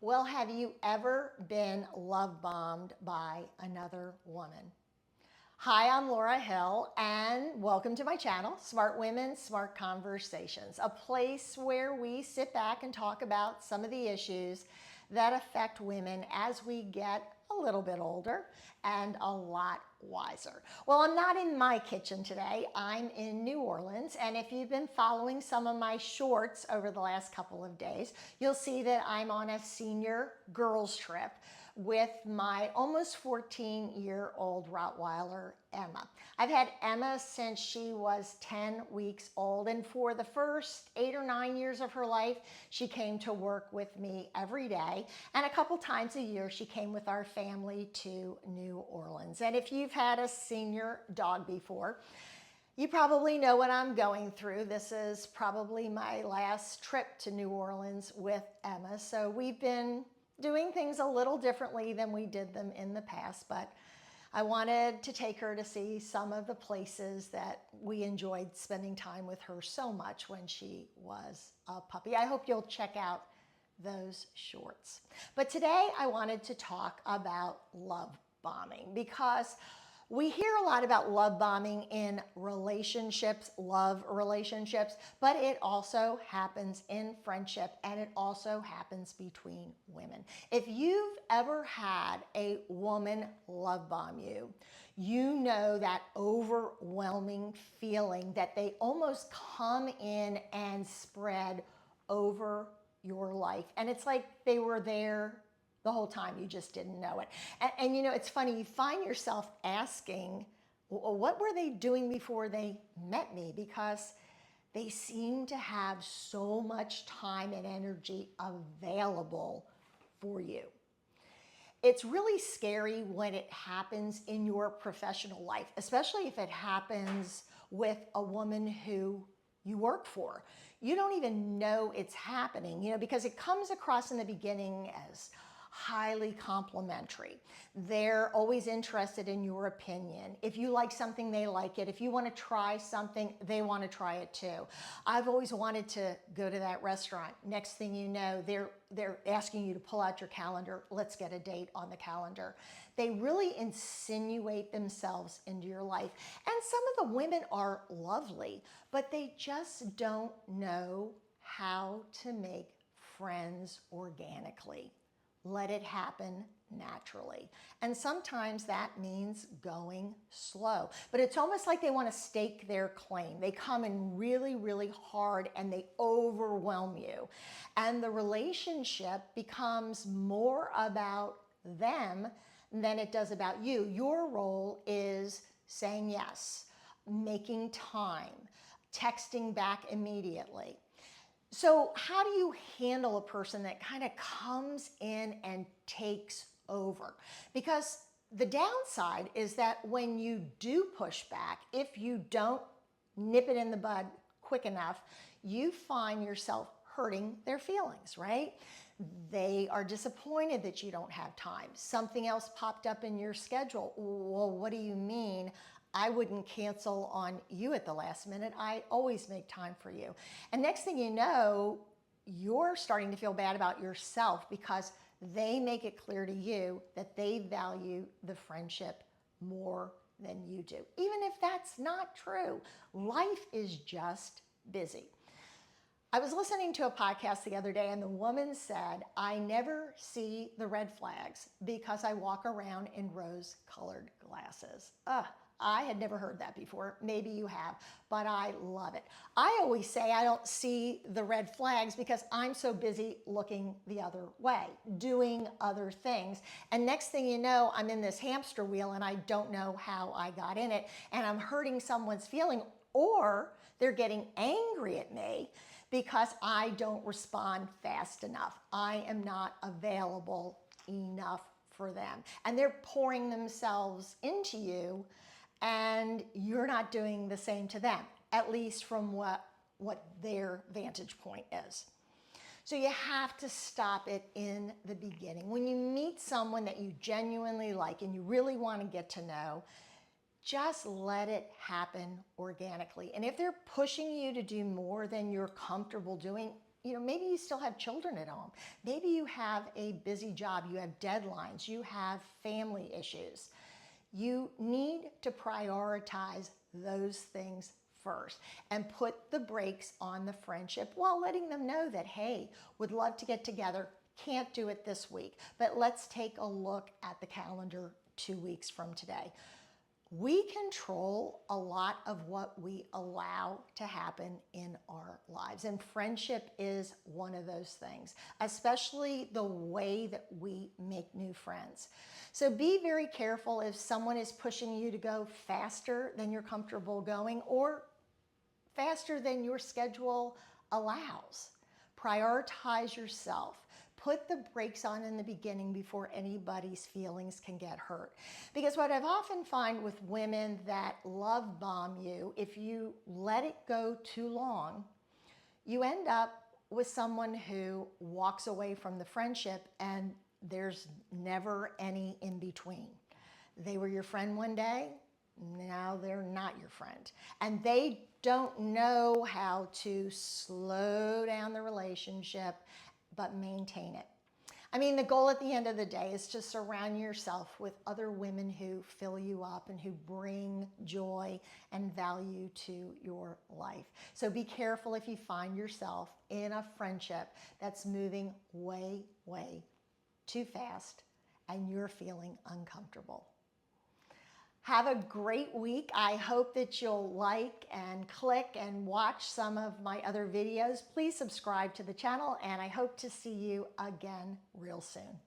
Well, have you ever been love bombed by another woman? Hi, I'm Laura Hill, and welcome to my channel, Smart Women, Smart Conversations, a place where we sit back and talk about some of the issues that affect women as we get a little bit older and a lot wiser. Well, I'm not in my kitchen today. I'm in New Orleans, and if you've been following some of my shorts over the last couple of days, you'll see that I'm on a senior girls trip with my almost 14-year-old Rottweiler, Emma. I've had Emma since she was 10 weeks old, and for the first 8 or 9 years of her life, she came to work with me every day, and a couple times a year she came with our family to New Orleans. And if you've had a senior dog before, you probably know what I'm going through. This is probably my last trip to New Orleans with Emma, so we've been doing things a little differently than we did them in the past, but I wanted to take her to see some of the places that we enjoyed spending time with her so much when she was a puppy. I hope you'll check out those shorts. But today I wanted to talk about love bombing, because we hear a lot about love bombing in relationships, love relationships, but it also happens in friendship, and it also happens between women. If you've ever had a woman love bomb you, you know that overwhelming feeling that they almost come in and spread over your life. And it's like they were there the whole time, you just didn't know it. And you know, it's funny, you find yourself asking, what were they doing before they met me? Because they seem to have so much time and energy available for you. It's really scary when it happens in your professional life, especially if it happens with a woman who you work for. You don't even know it's happening, because it comes across in the beginning as highly complimentary. They're always interested in your opinion. If you like something, they like it. If you want to try something, they want to try it too. I've always wanted to go to that restaurant. Next thing you know, they're asking you to pull out your calendar. Let's get a date on the calendar. They really insinuate themselves into your life. And some of the women are lovely, but they just don't know how to make friends organically. Let it happen naturally. And sometimes that means going slow. But it's almost like they want to stake their claim. They come in really, really hard and they overwhelm you. And the relationship becomes more about them than it does about you. Your role is saying yes, making time, texting back immediately. So how do you handle a person that kind of comes in and takes over? Because the downside is that when you do push back, if you don't nip it in the bud quick enough, you find yourself hurting their feelings, right? They are disappointed that you don't have time. Something else popped up in your schedule. Well, what do you mean? I wouldn't cancel on you at the last minute. I always make time for you. And next thing you know, you're starting to feel bad about yourself because they make it clear to you that they value the friendship more than you do. Even if that's not true, life is just busy. I was listening to a podcast the other day, and the woman said, I never see the red flags because I walk around in rose-colored glasses. I had never heard that before. Maybe you have, but I love it. I always say I don't see the red flags because I'm so busy looking the other way, doing other things. And next thing you know, I'm in this hamster wheel and I don't know how I got in it, and I'm hurting someone's feeling, or they're getting angry at me because I don't respond fast enough. I am not available enough for them. And they're pouring themselves into you, and you're not doing the same to them, at least from what their vantage point is. So you have to stop it in the beginning. When you meet someone that you genuinely like and you really want to get to know, just let it happen organically. And if they're pushing you to do more than you're comfortable doing, maybe you still have children at home. Maybe you have a busy job, you have deadlines, you have family issues. You need to prioritize those things first and put the brakes on the friendship while letting them know that, hey, would love to get together, can't do it this week, but let's take a look at the calendar 2 weeks from today. We control a lot of what we allow to happen in our lives, and friendship is one of those things, especially the way that we make new friends. So be very careful if someone is pushing you to go faster than you're comfortable going or faster than your schedule allows. Prioritize yourself. Put the brakes on in the beginning before anybody's feelings can get hurt. Because what I've often found with women that love bomb you, if you let it go too long, you end up with someone who walks away from the friendship and there's never any in between. They were your friend one day, now they're not your friend. And they don't know how to slow down the relationship but maintain it. I mean, the goal at the end of the day is to surround yourself with other women who fill you up and who bring joy and value to your life. So be careful if you find yourself in a friendship that's moving way, way too fast and you're feeling uncomfortable. Have a great week. I hope that you'll like and click and watch some of my other videos. Please subscribe to the channel, and I hope to see you again real soon.